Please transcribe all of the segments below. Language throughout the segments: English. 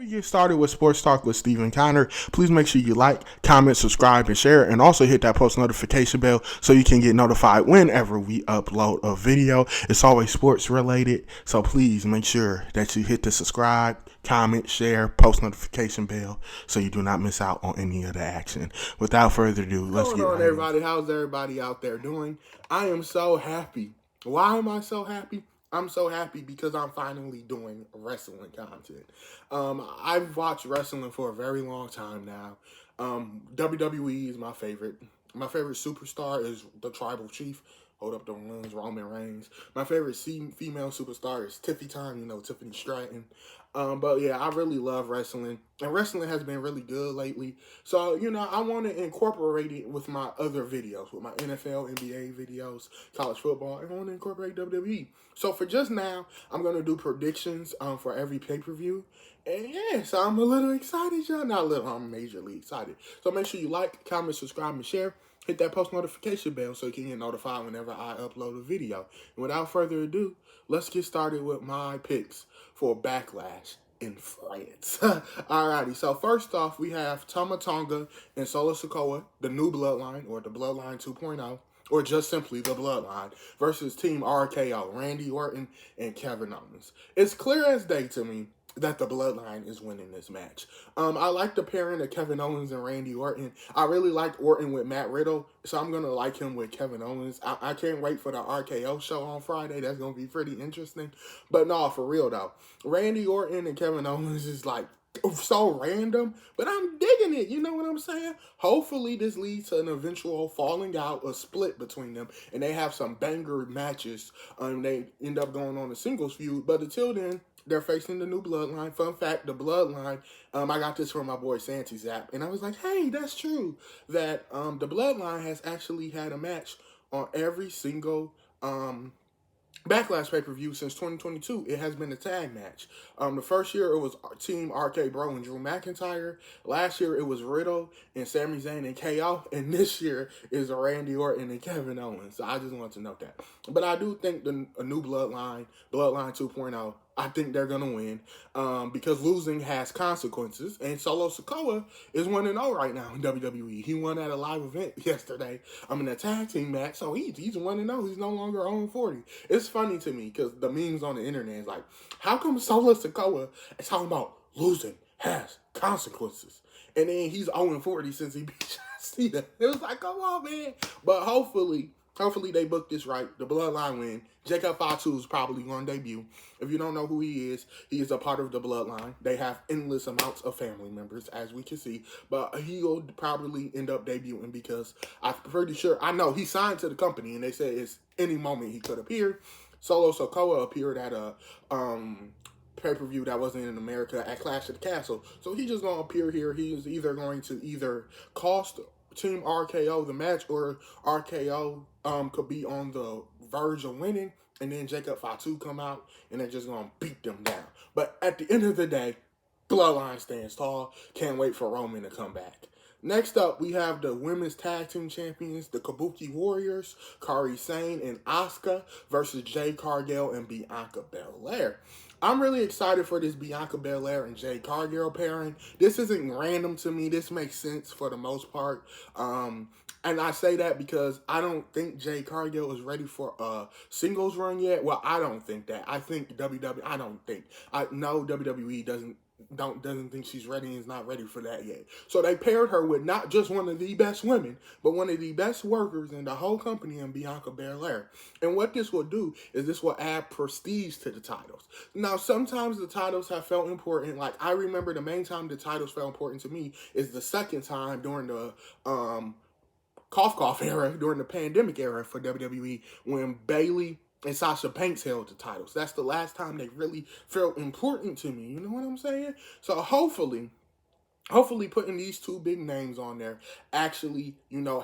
We get started with Sports Talk with Stephen Connor. Please make sure you like, comment, subscribe, and share, and also hit that post notification bell so you can get notified whenever we upload a video. It's always sports related, so please make sure that you hit the subscribe, comment, share, post notification bell so you do not miss out on any of the action. Without further ado, let's get on, everybody. How's everybody out there doing? I am so happy. Why am I so happy? I'm so happy because I'm finally doing wrestling content. I've watched wrestling for a very long time now. WWE is my favorite. My favorite superstar is the Tribal Chief. Hold up the ones, Roman Reigns. My favorite female superstar is Tiffany Time, Tiffany Stratton. But yeah, I really love wrestling. And wrestling has been really good lately. So, I want to incorporate it with my other videos, with my NFL, NBA videos, college football, and I want to incorporate WWE. So for just now, I'm going to do predictions for every pay-per-view. And yeah, so I'm a little excited, y'all. Not a little, I'm majorly excited. So make sure you like, comment, subscribe, and share. Hit that post notification bell so you can get notified whenever I upload a video. And without further ado, let's get started with my picks for Backlash in France. Alrighty, so first off, we have Tama Tonga and Solo Sikoa, the new Bloodline, or the Bloodline 2.0, or just simply the Bloodline, versus Team RKO, Randy Orton and Kevin Owens. It's clear as day to me that the Bloodline is winning this match. I like the pairing of Kevin Owens and Randy Orton. I really liked Orton with Matt Riddle, so I'm going to like him with Kevin Owens. I can't wait for the RKO show on Friday. That's going to be pretty interesting. But no, for real though, Randy Orton and Kevin Owens is like so random, but I'm digging it. You know what I'm saying? Hopefully this leads to an eventual falling out, a split between them, and they have some banger matches. They end up going on a singles feud, but until then, they're facing the new Bloodline. Fun fact, the Bloodline, I got this from my boy Santi Zap, and I was like, hey, that's true, that the Bloodline has actually had a match on every single Backlash pay-per-view since 2022. It has been a tag match. The first year it was Team RK Bro and Drew McIntyre. Last year it was Riddle and Sami Zayn and KO. And this year is Randy Orton and Kevin Owens. So I just want to note that. But I do think a new Bloodline 2.0, I think they're going to win because losing has consequences. And Solo Sikoa is 1-0 right now in WWE. He won at a live event yesterday. I'm in a tag team match, so he's 1-0. He's no longer 0-40. It's funny to me because the memes on the internet is like, how come Solo Sikoa is talking about losing has consequences? And then he's 0-40 since he beat John Cena. It was like, come on, man. But hopefully they book this right. The Bloodline win. Jacob Fatu is probably going to debut. If you don't know who he is a part of the Bloodline. They have endless amounts of family members, as we can see. But he'll probably end up debuting because I'm pretty sure, I know he signed to the company and they said it's any moment he could appear. Solo Sikoa appeared at a pay-per-view that wasn't in America at Clash of the Castle. So he's just going to appear here. He is either going to cost Team RKO the match, or RKO could be on the verge of winning, and then Jacob Fatu come out, and they're just going to beat them down. But at the end of the day, Bloodline stands tall. Can't wait for Roman to come back. Next up, we have the women's tag team champions, the Kabuki Warriors, Kairi Sane and Asuka versus Jade Cargill and Bianca Belair. I'm really excited for this Bianca Belair and Jade Cargill pairing. This isn't random to me. This makes sense for the most part. And I say that because I don't think Jade Cargill is ready for a singles run yet. Well, I don't think that. I think I know WWE doesn't think she's ready and is not ready for that yet. So they paired her with not just one of the best women, but one of the best workers in the whole company in Bianca Belair. And what this will do is this will add prestige to the titles. Now, sometimes the titles have felt important. Like, I remember the main time the titles felt important to me is the second time during the cough era, during the pandemic era for WWE, when Bayley and Sasha Banks held the titles. That's the last time they really felt important to me. You know what I'm saying? So hopefully putting these two big names on there actually,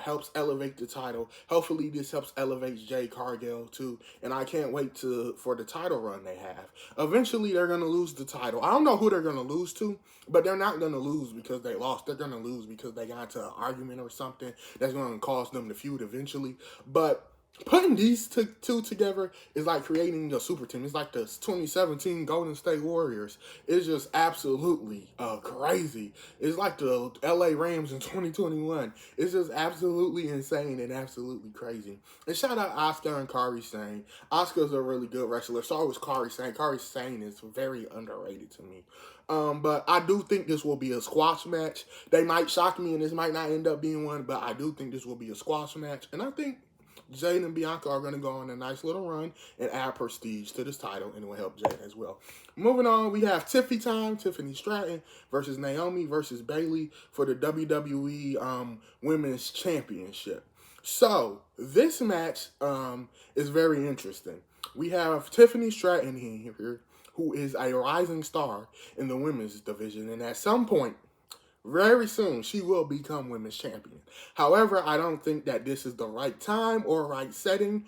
helps elevate the title. Hopefully this helps elevate Jade Cargill too. And I can't wait for the title run they have. Eventually they're going to lose the title. I don't know who they're going to lose to, but they're not going to lose because they lost. They're going to lose because they got into an argument or something that's going to cause them to feud eventually. But putting these two together is like creating a super team. It's like the 2017 Golden State Warriors. It's just absolutely crazy. It's like the LA Rams in 2021. It's just absolutely insane and absolutely crazy. And shout out Oscar and Kari Sane. Oscar's a really good wrestler. So was Kari Sane. Kari Sane is very underrated to me. But I do think this will be a squash match. They might shock me and this might not end up being one, but I do think this will be a squash match. And I think Jade and Bianca are going to go on a nice little run and add prestige to this title, and it will help Jade as well. Moving on, we have Tiffany Stratton versus Naomi versus Bayley for the WWE Women's Championship. So, this match is very interesting. We have Tiffany Stratton here, who is a rising star in the women's division, and at some point, very soon, she will become women's champion. However, I don't think that this is the right time or right setting.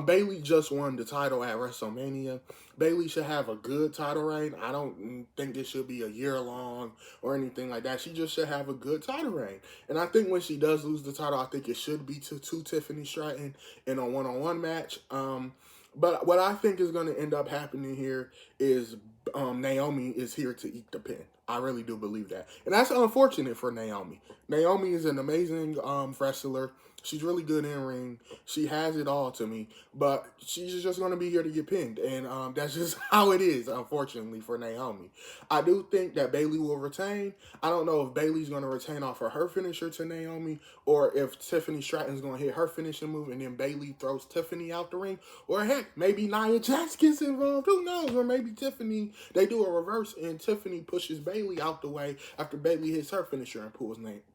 Bayley just won the title at WrestleMania. Bayley should have a good title reign. I don't think it should be a year long or anything like that. She just should have a good title reign. And I think when she does lose the title, I think it should be to Tiffany Stratton in a one-on-one match. But what I think is going to end up happening here is Naomi is here to eat the pin. I really do believe that. And that's unfortunate for Naomi. Naomi is an amazing wrestler. She's really good in ring. She has it all to me. But she's just going to be here to get pinned. And that's just how it is, unfortunately, for Naomi. I do think that Bayley will retain. I don't know if Bayley's going to retain off of her finisher to Naomi, or if Tiffany Stratton's going to hit her finishing move and then Bayley throws Tiffany out the ring. Or heck, maybe Nia Jax gets involved. Who knows? Or maybe Tiffany, they do a reverse and Tiffany pushes Bayley out the way after Bayley hits her finisher and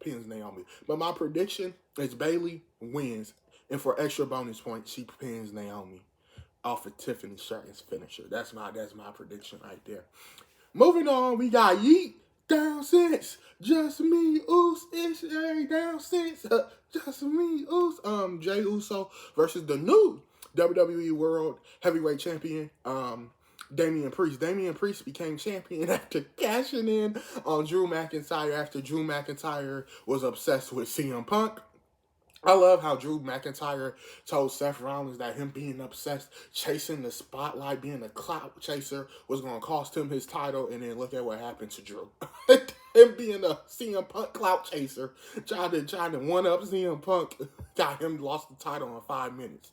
pins Naomi. But my prediction is Bayley wins, and for extra bonus points, she pins Naomi off of Tiffany Stratton's finisher. That's my prediction right there. Moving on, we got Yeet down since just me Uso down since just me Uso Jey Uso versus the new WWE World Heavyweight Champion Damian Priest. Damian Priest became champion after cashing in on Drew McIntyre after Drew McIntyre was obsessed with CM Punk. I love how Drew McIntyre told Seth Rollins that him being obsessed, chasing the spotlight, being a clout chaser was going to cost him his title, and then look at what happened to Drew. Him being a CM Punk clout chaser, trying to one-up CM Punk, got him lost the title in 5 minutes.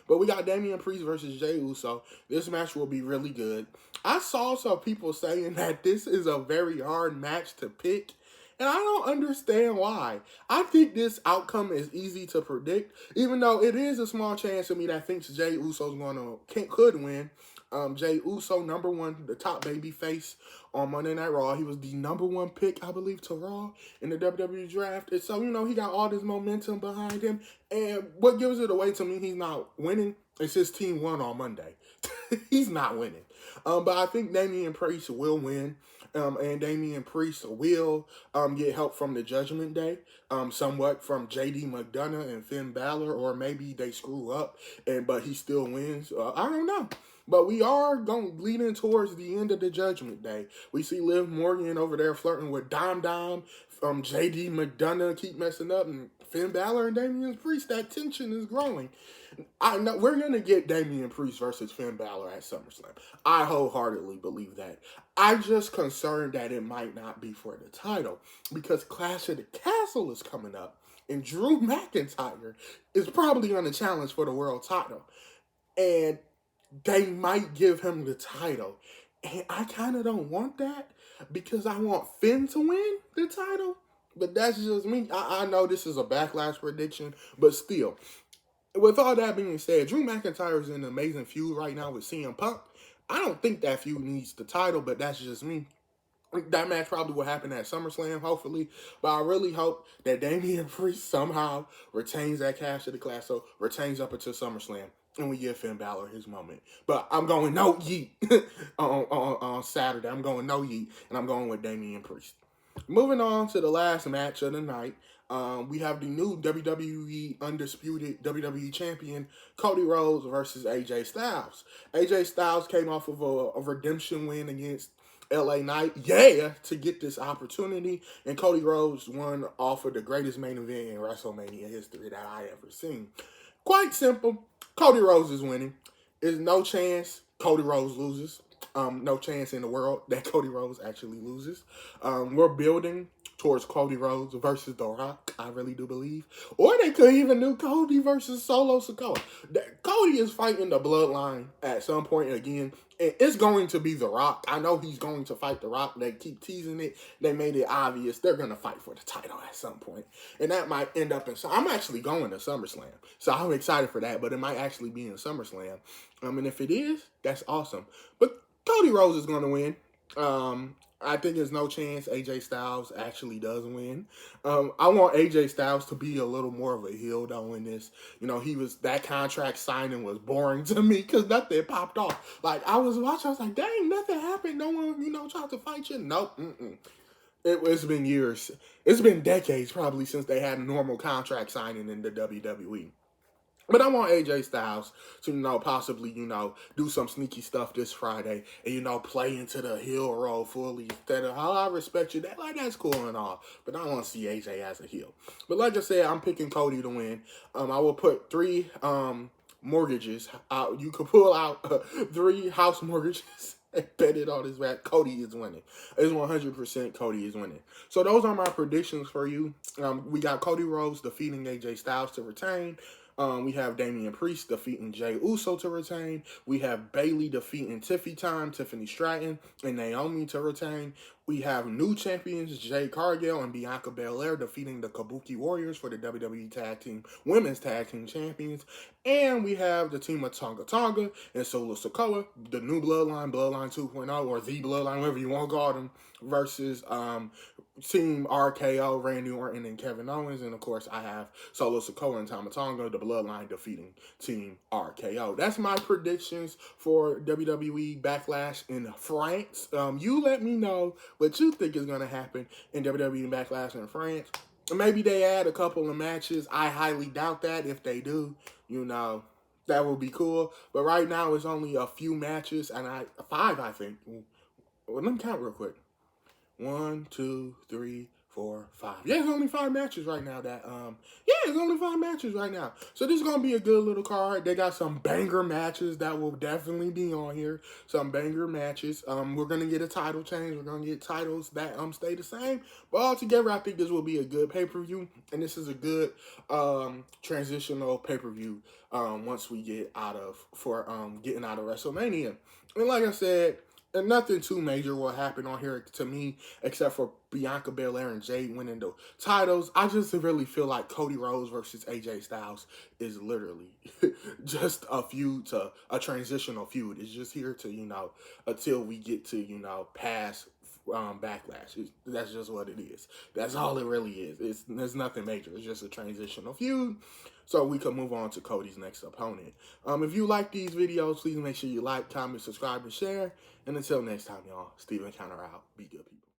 But we got Damian Priest versus Jey Uso. This match will be really good. I saw some people saying that this is a very hard match to pick, and I don't understand why. I think this outcome is easy to predict, even though it is a small chance of me that thinks Jey Uso's could win. Jey Uso, number one, the top baby face on Monday Night Raw. He was the number one pick, I believe, to Raw in the WWE draft. And so, he got all this momentum behind him. And what gives it away to me he's not winning is his team won on Monday. He's not winning. But I think Damian Priest will win. And Damian Priest will get help from the Judgment Day, somewhat from JD McDonough and Finn Balor, or maybe they screw up, but he still wins. I don't know. But we are leading towards the end of the Judgment Day. We see Liv Morgan over there flirting with Dom, JD McDonough keep messing up, and Finn Balor and Damian Priest. That tension is growing. I know we're going to get Damian Priest versus Finn Balor at SummerSlam. I wholeheartedly believe that. I'm just concerned that it might not be for the title, because Clash of the Castle is coming up, and Drew McIntyre is probably going to challenge for the world title. And they might give him the title. And I kind of don't want that, because I want Finn to win the title. But that's just me. I know this is a Backlash prediction, but still. With all that being said, Drew McIntyre is in an amazing feud right now with CM Punk. I don't think that feud needs the title, but that's just me. That match probably will happen at SummerSlam, hopefully. But I really hope that Damian Priest somehow retains that Clash of the Castle, retains up until SummerSlam, and we give Finn Balor his moment. But I'm going no Yeet on Saturday. I'm going no Yeet, and I'm going with Damian Priest. Moving on to the last match of the night. We have the new WWE Undisputed WWE Champion, Cody Rhodes versus AJ Styles. AJ Styles came off of a redemption win against LA Knight, to get this opportunity. And Cody Rhodes won off of the greatest main event in WrestleMania history that I ever seen. Quite simple. Cody Rhodes is winning. There's no chance Cody Rhodes loses. No chance in the world that Cody Rhodes actually loses. We're building towards Cody Rhodes versus The Rock, I really do believe. Or they could even do Cody versus Solo Sikoa. Cody is fighting the bloodline at some point again. And it's going to be The Rock. I know he's going to fight The Rock. They keep teasing it. They made it obvious. They're going to fight for the title at some point. And that might end up in... So I'm actually going to SummerSlam. So I'm excited for that. But it might actually be in SummerSlam. And if it is, that's awesome. But Cody Rhodes is going to win. I think there's no chance AJ Styles actually does win. I want AJ Styles to be a little more of a heel though in this. You know, that contract signing was boring to me because nothing popped off. Like I was watching, I was like, dang, nothing happened. No one, tried to fight you. Nope. It's been years. It's been decades probably since they had a normal contract signing in the WWE. But I want AJ Styles to, possibly, do some sneaky stuff this Friday and, play into the heel role fully instead of, I respect you. That's cool and all. But I want to see AJ as a heel. But like I said, I'm picking Cody to win. I will put 3 mortgages out. You could pull out 3 house mortgages and bet it on his back. Cody is winning. It's 100% Cody is winning. So those are my predictions for you. We got Cody Rhodes defeating AJ Styles to retain. We have Damian Priest defeating Jey Uso to retain. We have Bayley defeating Tiffany Stratton, and Naomi to retain. We have new champions Jade Cargill and Bianca Belair defeating the Kabuki Warriors for the WWE Women's Tag Team Champions. And we have the team of Tonga Tonga and Solo Sikoa, the new Bloodline 2.0, or the Bloodline, whatever you want to call them, versus Team RKO, Randy Orton, and Kevin Owens. And, of course, I have Solo Sikoa and Tama Tonga, the Bloodline, defeating Team RKO. That's my predictions for WWE Backlash in France. You let me know what you think is going to happen in WWE Backlash in France. Maybe they add a couple of matches. I highly doubt that. If they do, that would be cool. But right now, it's only a few matches, and 5, I think. Well, let me count real quick. 1, 2, 3, 4, 5. Yeah, it's only 5 matches right now. It's only 5 matches right now. So this is gonna be a good little card. They got some banger matches that will definitely be on here. Some banger matches. We're gonna get a title change. We're gonna get titles that stay the same. But altogether, I think this will be a good pay-per-view, and this is a good transitional pay-per-view. Once we get getting out of WrestleMania, and like I said. And nothing too major will happen on here to me, except for Bianca Belair and Jade winning the titles. I just really feel like Cody Rhodes versus AJ Styles is literally just a transitional feud. It's just here to, until we get to, past Backlash. That's just what it is. That's all it really is. There's nothing major. It's just a transitional feud. So we can move on to Cody's next opponent. If you like these videos, please make sure you like, comment, subscribe, and share. And until next time, y'all, Steven Counter out. Be good, people.